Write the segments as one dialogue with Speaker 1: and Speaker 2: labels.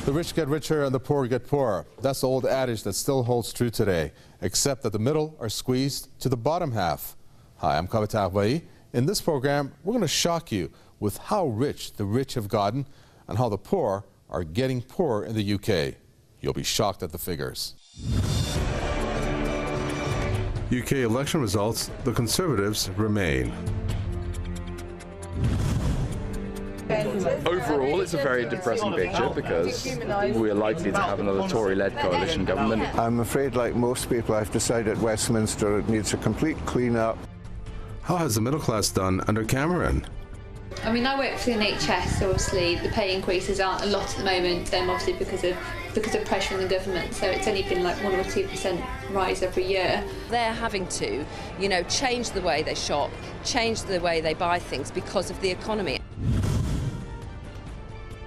Speaker 1: The rich get richer and the poor get poorer. That's the old adage that still holds true today, except that the middle are squeezed to the bottom half. Hi, I'm Kavita. In this program, we're going to shock you with how rich the rich have gotten and how the poor are getting poorer in the UK. You'll be shocked at the figures. UK election results, the Conservatives remain.
Speaker 2: Overall, it's a very depressing picture because we're likely to have another Tory-led coalition government.
Speaker 3: I'm afraid, like most people, I've decided Westminster it needs a complete clean-up.
Speaker 1: How has the middle class done under Cameron?
Speaker 4: I mean, I work for the NHS, so obviously the pay increases aren't a lot at the moment, obviously because of pressure on the government, so it's only been like 1 or 2% rise every year.
Speaker 5: They're having to, change the way they shop, change the way they buy things because of the economy.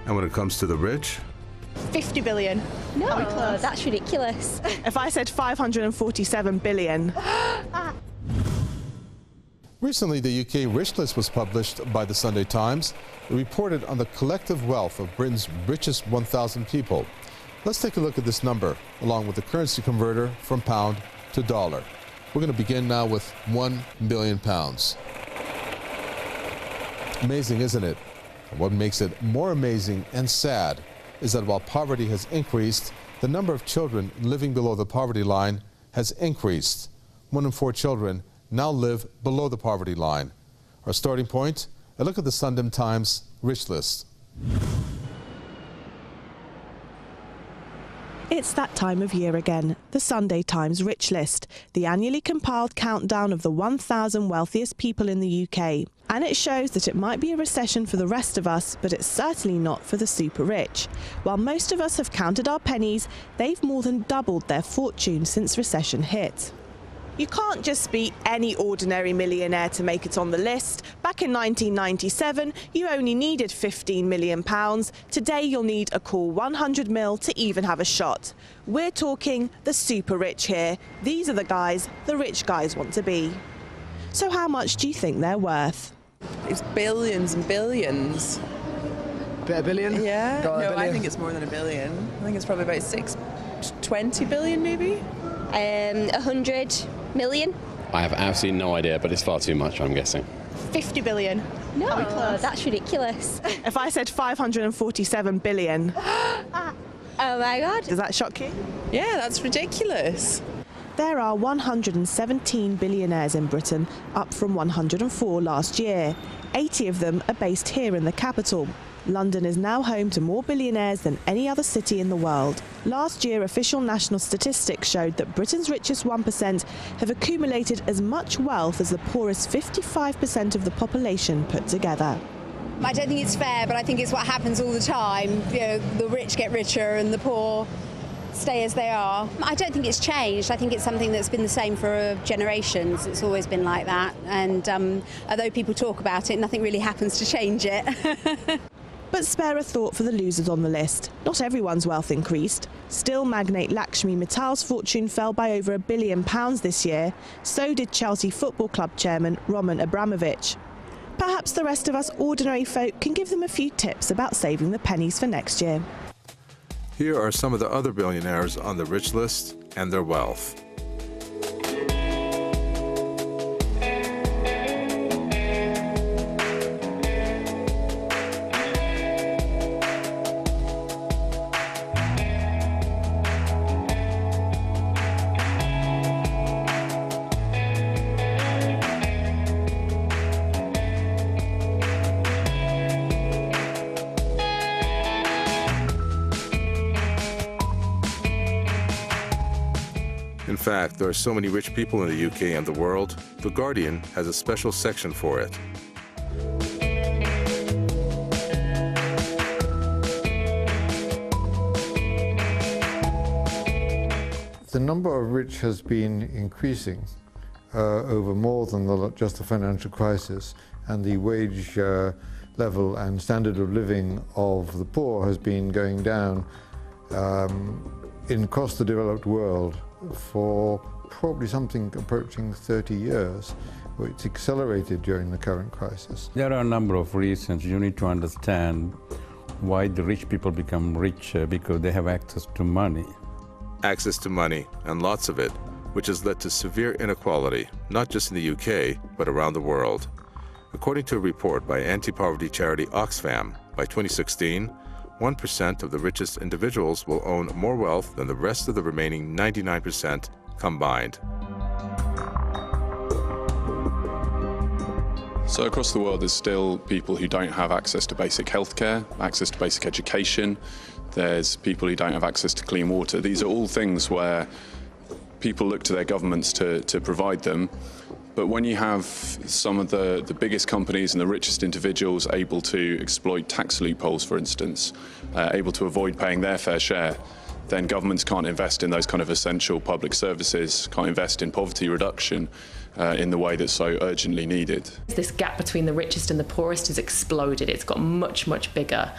Speaker 1: And when it comes to the rich?
Speaker 6: 50 billion.
Speaker 7: No, that's ridiculous.
Speaker 6: If I said 547 billion.
Speaker 1: Recently, the UK Rich List was published by the Sunday Times. It reported on the collective wealth of Britain's richest 1,000 people. Let's take a look at this number, along with the currency converter from pound to dollar. We're going to begin now with £1 billion. Amazing, isn't it? And what makes it more amazing and sad is that while poverty has increased, the number of children living below the poverty line has increased. 1 in 4 children now live below the poverty line. Our starting point, a look at the Sunday Times Rich List.
Speaker 6: It's that time of year again, the Sunday Times Rich List, the annually compiled countdown of the 1,000 wealthiest people in the UK. And it shows that it might be a recession for the rest of us, but it's certainly not for the super rich. While most of us have counted our pennies, they've more than doubled their fortune since recession hit. You can't just be any ordinary millionaire to make it on the list. Back in 1997, you only needed £15 million. Today, you'll need a cool 100 mil to even have a shot. We're talking the super rich here. These are the guys the rich guys want to be. So how much do you think they're worth?
Speaker 5: It's billions and billions.
Speaker 8: A billion?
Speaker 5: Yeah.
Speaker 8: No,
Speaker 5: billion. I think it's more than a billion. I think it's probably about 20 billion maybe.
Speaker 7: 100 million.
Speaker 9: I have absolutely no idea, but it's far too much, I'm guessing.
Speaker 6: 50 billion.
Speaker 7: No, that's ridiculous.
Speaker 6: If I said 547 billion.
Speaker 7: Oh my God.
Speaker 6: Does that shock you?
Speaker 5: Yeah, that's ridiculous.
Speaker 6: There are 117 billionaires in Britain, up from 104 last year. 80 of them are based here in the capital. London is now home to more billionaires than any other city in the world. Last year, official national statistics showed that Britain's richest 1% have accumulated as much wealth as the poorest 55% of the population put together.
Speaker 10: I don't think it's fair, but I think it's what happens all the time. The rich get richer and the poor stay as they are. I don't think it's changed. I think it's something that's been the same for generations. It's always been like that. And although people talk about it, nothing really happens to change it.
Speaker 6: But spare a thought for the losers on the list. Not everyone's wealth increased. Still, magnate Lakshmi Mittal's fortune fell by over £1 billion this year. So did Chelsea Football Club chairman Roman Abramovich. Perhaps the rest of us ordinary folk can give them a few tips about saving the pennies for next year.
Speaker 1: Here are some of the other billionaires on the rich list and their wealth. In fact, there are so many rich people in the UK and the world, The Guardian has a special section for it.
Speaker 11: The number of rich has been increasing over more than just the financial crisis, and the wage level and standard of living of the poor has been going down across the developed world for probably something approaching 30 years. It's accelerated during the current crisis.
Speaker 12: There are a number of reasons. You need to understand why the rich people become rich, because they have access to money.
Speaker 1: Access to money, and lots of it, which has led to severe inequality, not just in the UK, but around the world. According to a report by anti-poverty charity Oxfam, by 2016, 1% of the richest individuals will own more wealth than the rest of the remaining 99% combined.
Speaker 13: So across the world, there's still people who don't have access to basic healthcare, access to basic education. There's people who don't have access to clean water. These are all things where people look to their governments to provide them. But when you have some of the biggest companies and the richest individuals able to exploit tax loopholes, for instance, able to avoid paying their fair share, then governments can't invest in those kind of essential public services, can't invest in poverty reduction in the way that's so urgently needed.
Speaker 14: This gap between the richest and the poorest has exploded. It's got much, much bigger.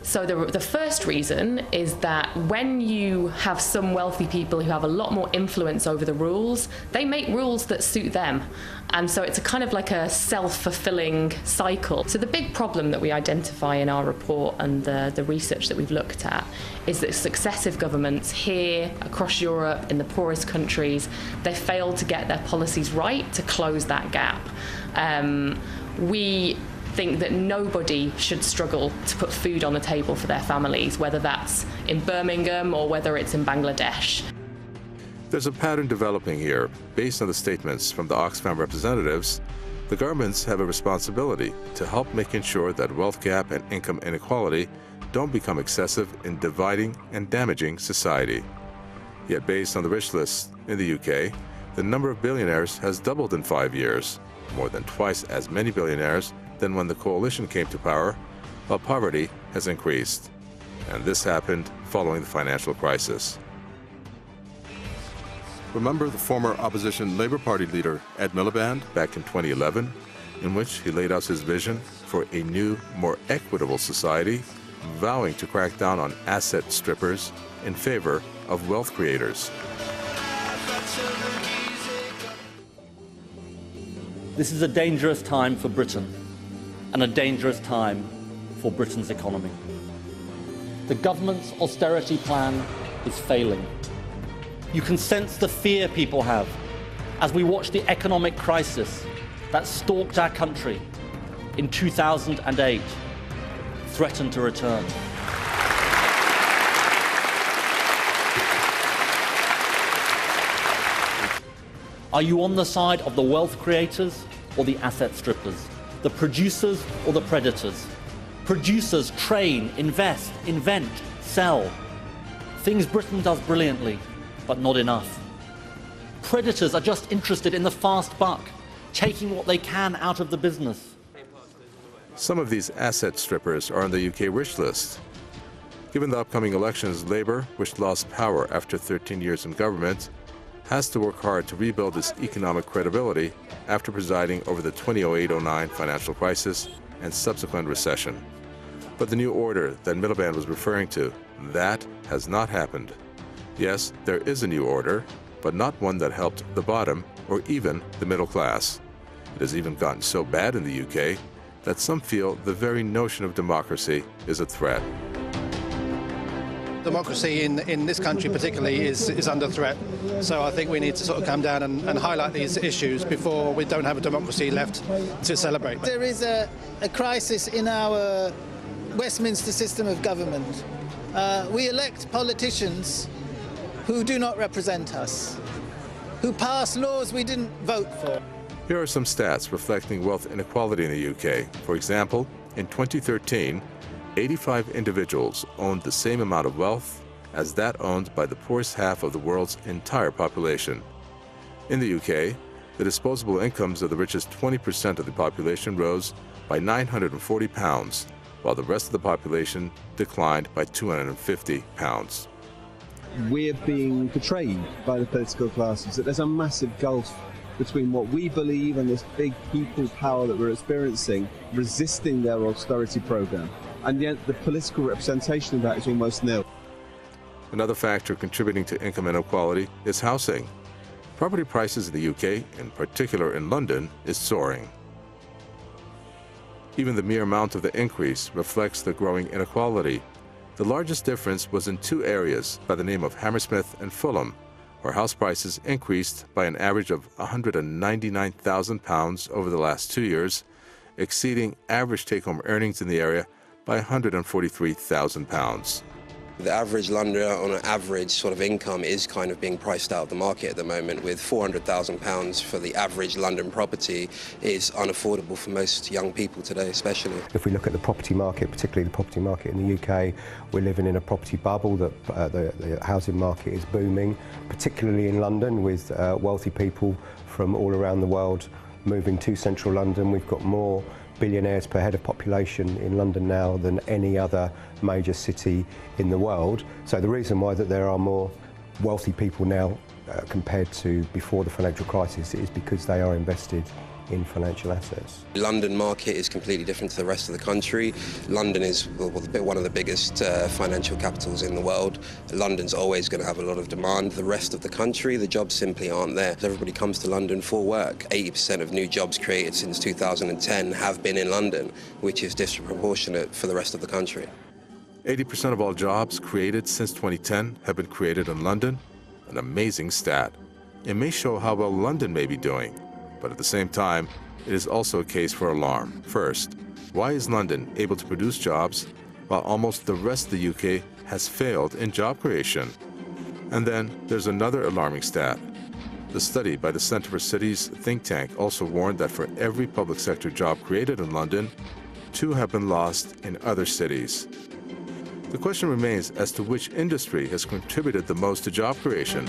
Speaker 14: So the first reason is that when you have some wealthy people who have a lot more influence over the rules, they make rules that suit them. And so it's a kind of like a self-fulfilling cycle. So the big problem that we identify in our report and the research that we've looked at is that successive governments here, across Europe, in the poorest countries, they failed to get their policies right to close that gap. We think that nobody should struggle to put food on the table for their families, whether that's in Birmingham or whether it's in Bangladesh.
Speaker 1: There's a pattern developing here. Based on the statements from the Oxfam representatives, the governments have a responsibility to help making sure that wealth gap and income inequality don't become excessive in dividing and damaging society. Yet based on the rich list in the UK, the number of billionaires has doubled in 5 years, more than twice as many billionaires than when the coalition came to power, while poverty has increased. And this happened following the financial crisis. Remember the former opposition Labour Party leader Ed Miliband back in 2011, in which he laid out his vision for a new, more equitable society, vowing to crack down on asset strippers in favor of wealth creators.
Speaker 15: This is a dangerous time for Britain, and a dangerous time for Britain's economy. The government's austerity plan is failing. You can sense the fear people have as we watch the economic crisis that stalked our country in 2008 threaten to return. Are you on the side of the wealth creators or the asset strippers? The producers or the predators? Producers train, invest, invent, sell. Things Britain does brilliantly, but not enough. Predators are just interested in the fast buck, taking what they can out of the business.
Speaker 1: Some of these asset strippers are on the UK rich list. Given the upcoming elections, Labour, which lost power after 13 years in government, has to work hard to rebuild its economic credibility after presiding over the 2008-09 financial crisis and subsequent recession. But the new order that Miliband was referring to, that has not happened. Yes, there is a new order, but not one that helped the bottom or even the middle class. It has even gotten so bad in the UK that some feel the very notion of democracy is a threat.
Speaker 16: Democracy in this country particularly is under threat. So I think we need to sort of come down and highlight these issues before we don't have a democracy left to celebrate.
Speaker 17: There is a crisis in our Westminster system of government. We elect politicians who do not represent us, who pass laws we didn't vote for.
Speaker 1: Here are some stats reflecting wealth inequality in the UK. For example, in 2013, 85 individuals owned the same amount of wealth as that owned by the poorest half of the world's entire population. In the UK, the disposable incomes of the richest 20% of the population rose by £940, while the rest of the population declined by £250.
Speaker 18: We're being betrayed by the political classes, that there's a massive gulf between what we believe and this big people power that we're experiencing, resisting their austerity program. And yet the political representation of that is almost nil.
Speaker 1: Another factor contributing to income inequality is housing. Property prices in the UK, in particular in London, is soaring. Even the mere amount of the increase reflects the growing inequality. The largest difference was in two areas by the name of Hammersmith and Fulham, where house prices increased by an average of £199,000 over the last 2 years, exceeding average take-home earnings in the area by £143,000.
Speaker 19: The average Londoner on an average sort of income is kind of being priced out of the market at the moment, with £400,000 for the average London property is unaffordable for most young people today, especially.
Speaker 20: If we look at the property market, particularly the property market in the UK, we're living in a property bubble. That the housing market is booming, particularly in London, with wealthy people from all around the world moving to central London. We've got more billionaires per head of population in London now than any other major city in the world. So the reason why that there are more wealthy people now compared to before the financial crisis is because they are invested in financial assets.
Speaker 19: The London market is completely different to the rest of the country. London is one of the biggest financial capitals in the world. London's always going to have a lot of demand. The rest of the country, the jobs simply aren't there. Everybody comes to London for work. 80% of new jobs created since 2010 have been in London, which is disproportionate for the rest of the country.
Speaker 1: 80% of all jobs created since 2010 have been created in London, an amazing stat. It may show how well London may be doing, but at the same time, it is also a case for alarm. First, why is London able to produce jobs while almost the rest of the UK has failed in job creation? And then there's another alarming stat. The study by the Centre for Cities think tank also warned that for every public sector job created in London, 2 have been lost in other cities. The question remains as to which industry has contributed the most to job creation.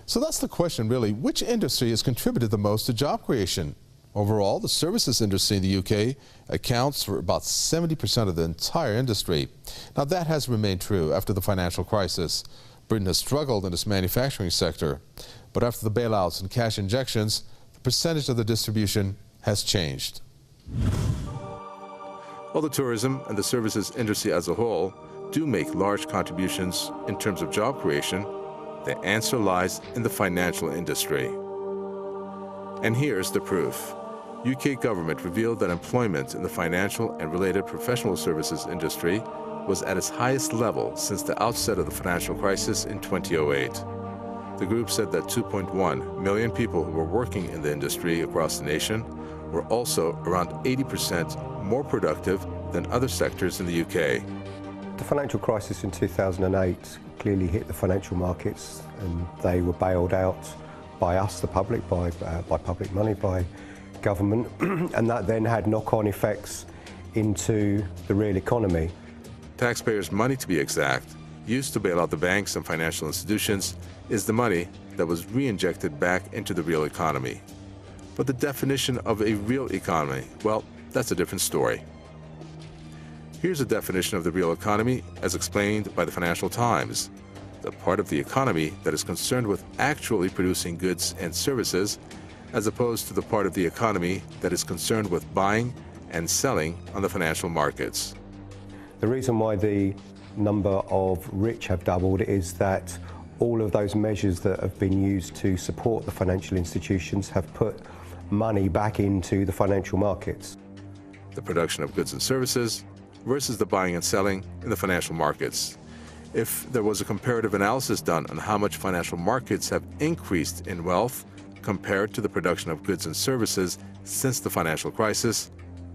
Speaker 1: So that's the question, really. Which industry has contributed the most to job creation? Overall, the services industry in the UK accounts for about 70% of the entire industry. Now, that has remained true after the financial crisis. Britain has struggled in its manufacturing sector, but after the bailouts and cash injections, the percentage of the distribution has changed. Although tourism and the services industry as a whole do make large contributions in terms of job creation, the answer lies in the financial industry. And here's the proof. UK government revealed that employment in the financial and related professional services industry was at its highest level since the outset of the financial crisis in 2008. The group said that 2.1 million people who were working in the industry across the nation were also around 80% more productive than other sectors in the UK.
Speaker 20: The financial crisis in 2008 clearly hit the financial markets, and they were bailed out by us, the public, by public money, by government, and that then had knock-on effects into the real economy.
Speaker 1: Taxpayers' money, to be exact, used to bail out the banks and financial institutions, is the money that was re-injected back into the real economy. But the definition of a real economy, well, that's a different story. Here's a definition of the real economy as explained by the Financial Times: the part of the economy that is concerned with actually producing goods and services, as opposed to the part of the economy that is concerned with buying and selling on the financial markets.
Speaker 20: The reason why the number of rich have doubled is that all of those measures that have been used to support the financial institutions have put money back into the financial markets.
Speaker 1: The production of goods and services versus the buying and selling in the financial markets. If there was a comparative analysis done on how much financial markets have increased in wealth compared to the production of goods and services since the financial crisis,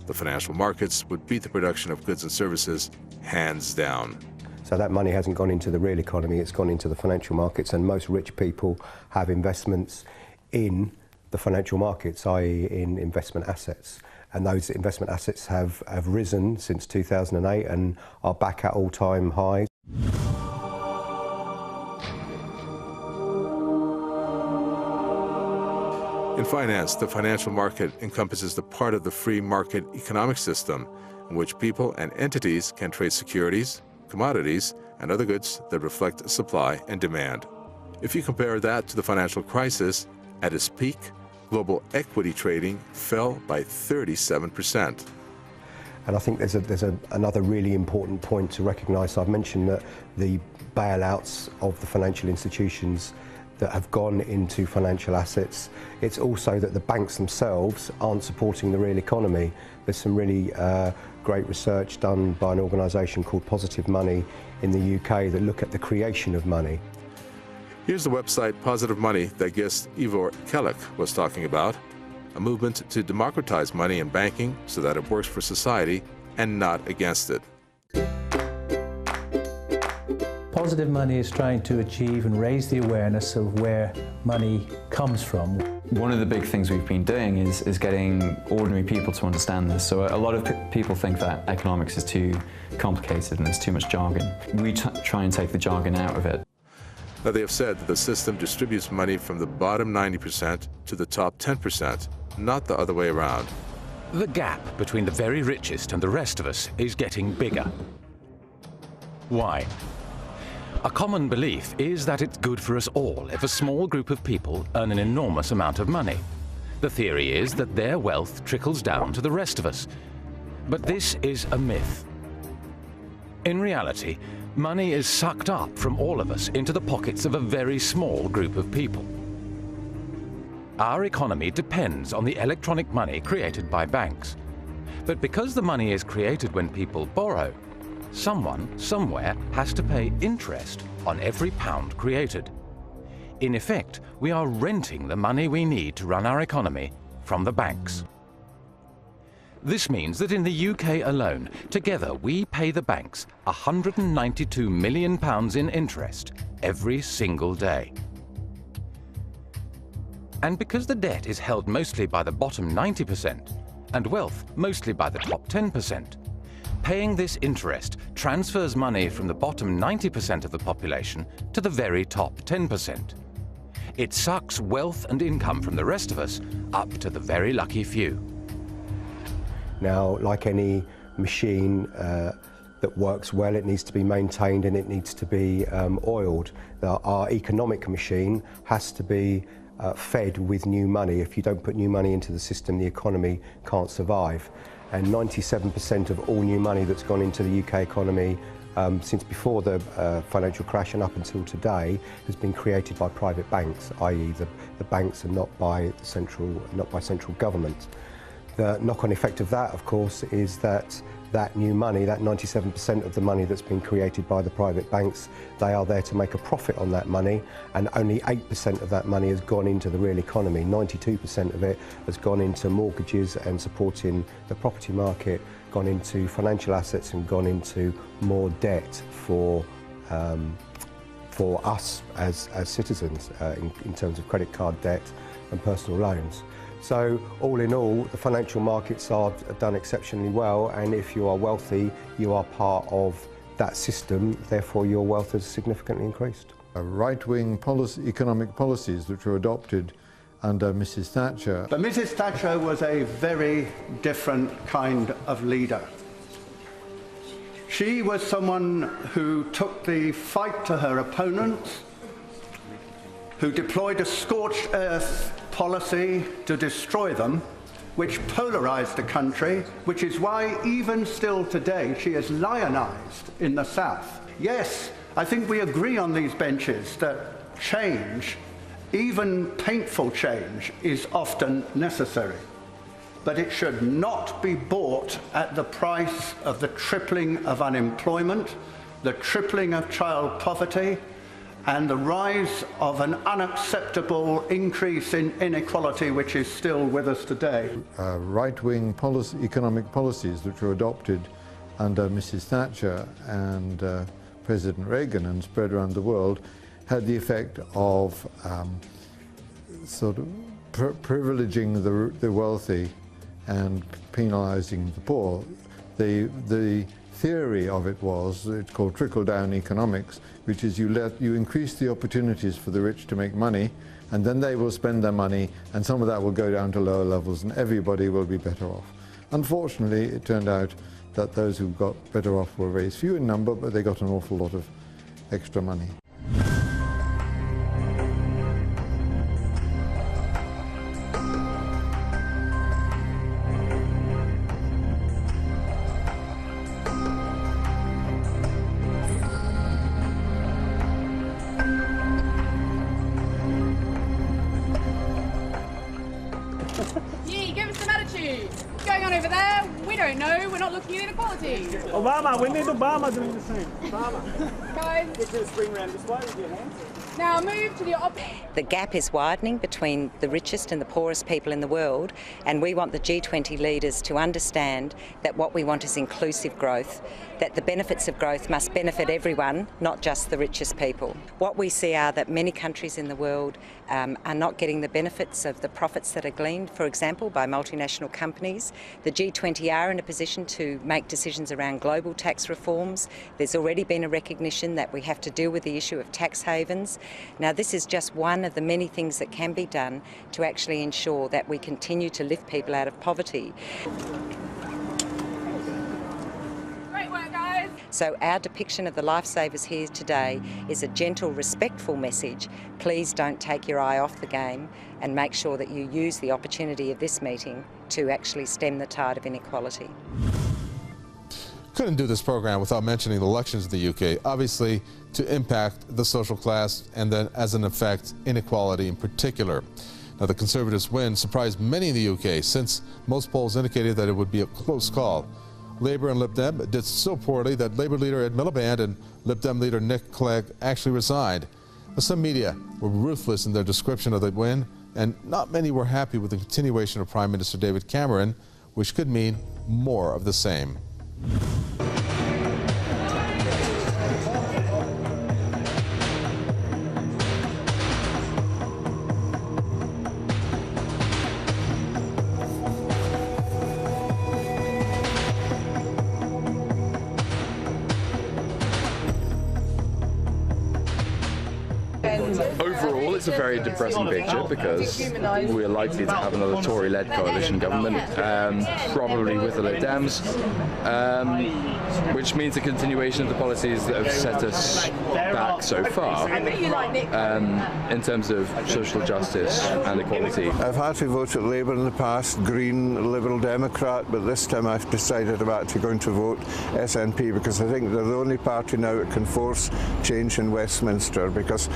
Speaker 1: the financial markets would beat the production of goods and services hands down.
Speaker 20: So that money hasn't gone into the real economy, it's gone into the financial markets, and most rich people have investments in the financial markets, i.e. in investment assets. And those investment assets have risen since 2008 and are back at all-time highs.
Speaker 1: In finance, the financial market encompasses the part of the free market economic system in which people and entities can trade securities, commodities, and other goods that reflect supply and demand. If you compare that to the financial crisis, at its peak, global equity trading fell by 37%.
Speaker 20: And I think there's another really important point to recognise. I've mentioned that the bailouts of the financial institutions that have gone into financial assets, it's also that the banks themselves aren't supporting the real economy. There's some really great research done by an organisation called Positive Money in the UK that look at the creation of money.
Speaker 1: Here's the website Positive Money that guest Ivor Kellock was talking about, a movement to democratize money and banking so that it works for society and not against it.
Speaker 21: Positive Money is trying to achieve and raise the awareness of where money comes from.
Speaker 2: One of the big things we've been doing is getting ordinary people to understand this. So a lot of people think that economics is too complicated and there's too much jargon. We try and take the jargon out of it.
Speaker 1: Now, they have said that the system distributes money from the bottom 90% to the top 10%, not the other way around.
Speaker 22: The gap between the very richest and the rest of us is getting bigger. Why? A common belief is that it's good for us all if a small group of people earn an enormous amount of money. The theory is that their wealth trickles down to the rest of us. But this is a myth. In reality, money is sucked up from all of us into the pockets of a very small group of people. Our economy depends on the electronic money created by banks. But because the money is created when people borrow, someone, somewhere, has to pay interest on every pound created. In effect, we are renting the money we need to run our economy from the banks. This means that in the UK alone, together we pay the banks £192 million in interest every single day. And because the debt is held mostly by the bottom 90% and wealth mostly by the top 10%, paying this interest transfers money from the bottom 90% of the population to the very top 10%. It sucks wealth and income from the rest of us up to the very lucky few.
Speaker 20: Now, like any machine that works well, it needs to be maintained and it needs to be oiled. Our economic machine has to be fed with new money. If you don't put new money into the system, the economy can't survive. And 97% of all new money that's gone into the UK economy since before the financial crash and up until today has been created by private banks, i.e. the banks and not by central government. The knock-on effect of that, of course, is that new money, that 97% of the money that's been created by the private banks, they are there to make a profit on that money, and only 8% of that money has gone into the real economy. 92% of it has gone into mortgages and supporting the property market, gone into financial assets and gone into more debt for us as citizens in terms of credit card debt and personal loans. So all in all, the financial markets are done exceptionally well, and if you are wealthy, you are part of that system, therefore your wealth has significantly increased.
Speaker 11: Right-wing economic policies which were adopted under Mrs. Thatcher.
Speaker 23: But Mrs. Thatcher was a very different kind of leader. She was someone who took the fight to her opponents, who deployed a scorched earth policy to destroy them, which polarised the country, which is why even still today she is lionised in the South. Yes, I think we agree on these benches that change, even painful change, is often necessary. But it should not be bought at the price of the tripling of unemployment, the tripling of child poverty, and the rise of an unacceptable increase in inequality which is still with us today.
Speaker 11: Right-wing economic policies which were adopted under Mrs. Thatcher and President Reagan and spread around the world had the effect of sort of privileging the wealthy and penalising the poor. The theory of it was, it's called trickle-down economics, which is you increase the opportunities for the rich to make money, and then they will spend their money, and some of that will go down to lower levels, and everybody will be better off. Unfortunately, it turned out that those who got better off were very few in number, but they got an awful lot of extra money.
Speaker 3: on over there? We don't know. We're not looking at inequality.
Speaker 4: Obama, we need Obama doing the same. Obama.
Speaker 3: Guys.
Speaker 4: Get to the spring round this way with your hands.
Speaker 3: Now move to the
Speaker 8: The gap is widening between the richest and the poorest people in the world, and we want the G20 leaders to understand that what we want is inclusive growth, that the benefits of growth must benefit everyone, not just the richest people. What we see are that many countries in the world are not getting the benefits of the profits that are gleaned, for example, by multinational companies. The G20 are in a position to make decisions around global tax reforms. There's already been a recognition that we have to deal with the issue of tax havens. Now, this is just one of the many things that can be done to actually ensure that we continue to lift people out of poverty.
Speaker 3: Great work, guys.
Speaker 8: So our depiction of the lifesavers here today is a gentle, respectful message. Please don't take your eye off the game and make sure that you use the opportunity of this meeting to actually stem the tide of inequality.
Speaker 1: Couldn't do this program without mentioning the elections in the UK, obviously to impact the social class and then as an effect inequality in particular. Now the Conservatives' win surprised many in the UK since most polls indicated that it would be a close call. Labour and Lib Dem did so poorly that Labour leader Ed Miliband and Lib Dem leader Nick Clegg actually resigned. But some media were ruthless in their description of the win, and not many were happy with the continuation of Prime Minister David Cameron, which could mean more of the same.
Speaker 24: Overall, it's a very depressing picture because we're likely to have another Tory-led coalition government, probably with the Lib Dems, which means a continuation of the policies that have set us back so far in terms of social justice and equality.
Speaker 25: I've had to vote at Labour in the past, Green, Liberal Democrat, but this time I've decided I'm actually going to vote SNP because I think they're the only party now that can force change in Westminster, because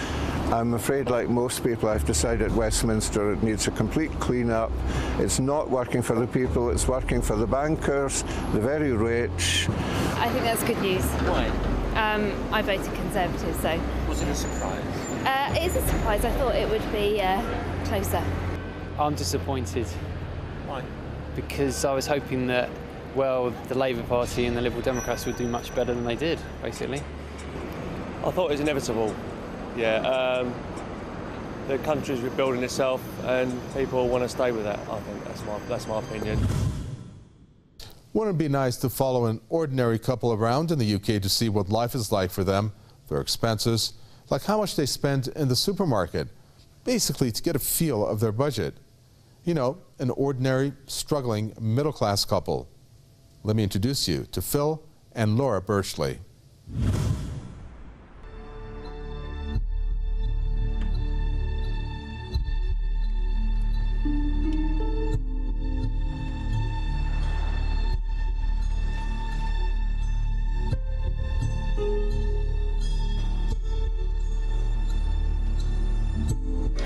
Speaker 25: I'm afraid, like most people, I've decided Westminster it needs a complete clean-up. It's not working for the people, it's working for the bankers, the very rich.
Speaker 26: I think that's good news.
Speaker 24: Why?
Speaker 26: I voted Conservative, so...
Speaker 24: Was it a surprise?
Speaker 26: It is a surprise. I thought it would be closer.
Speaker 27: I'm disappointed.
Speaker 24: Why?
Speaker 27: Because I was hoping that, well, the Labour Party and the Liberal Democrats would do much better than they did, basically.
Speaker 4: I thought it was inevitable. Yeah, the country's rebuilding itself and people want to stay with that. I think that's my opinion.
Speaker 1: Wouldn't it be nice to follow an ordinary couple around in the UK to see what life is like for them, their expenses, like how much they spend in the supermarket, basically to get a feel of their budget. You know, an ordinary, struggling, middle-class couple. Let me introduce you to Phil and Laura Birchley.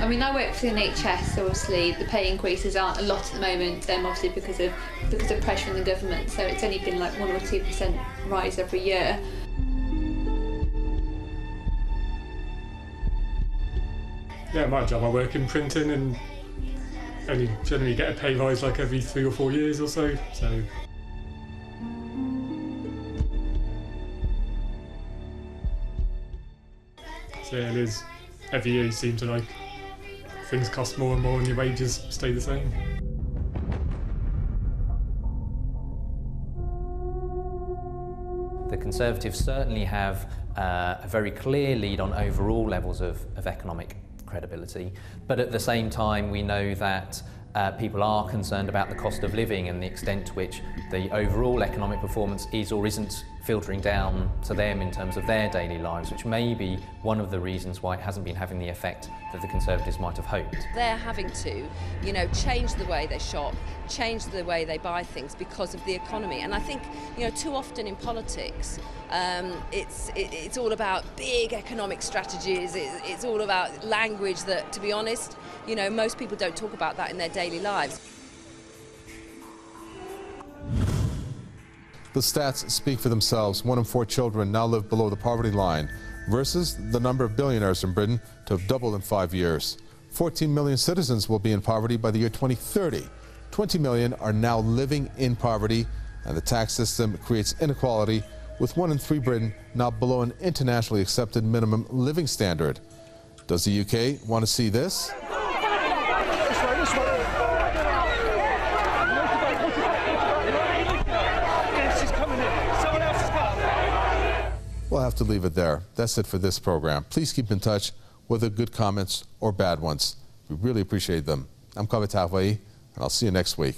Speaker 28: I mean, I work for the NHS, so obviously the pay increases aren't a lot at the moment, obviously because of pressure from the government, so it's only been like 1 or 2% rise every year.
Speaker 29: Yeah, my job, I work in printing and only generally get a pay rise like every 3 or 4 years or so. So yeah, it is. Every year you seem to like things cost more and more and your wages stay the same.
Speaker 30: The Conservatives certainly have a very clear lead on overall levels of economic credibility, but at the same time we know that people are concerned about the cost of living and the extent to which the overall economic performance is or isn't filtering down to them in terms of their daily lives, which may be one of the reasons why it hasn't been having the effect that the Conservatives might have hoped.
Speaker 5: They're having to, you know, change the way they shop, change the way they buy things because of the economy. And I think, you know, too often in politics, it's all about big economic strategies. It's all about language that, to be honest, you know, most people don't talk about that in their daily lives.
Speaker 1: The stats speak for themselves. 1 in 4 children now live below the poverty line, versus the number of billionaires in Britain to have doubled in 5 years. 14 million citizens will be in poverty by the year 2030. 20 million are now living in poverty, and the tax system creates inequality, with 1 in 3 Britain now below an internationally accepted minimum living standard. Does the UK want to see this? We'll have to leave it there. That's it for this program. Please keep in touch, whether good comments or bad ones. We really appreciate them. I'm Ivor Kellock, and I'll see you next week.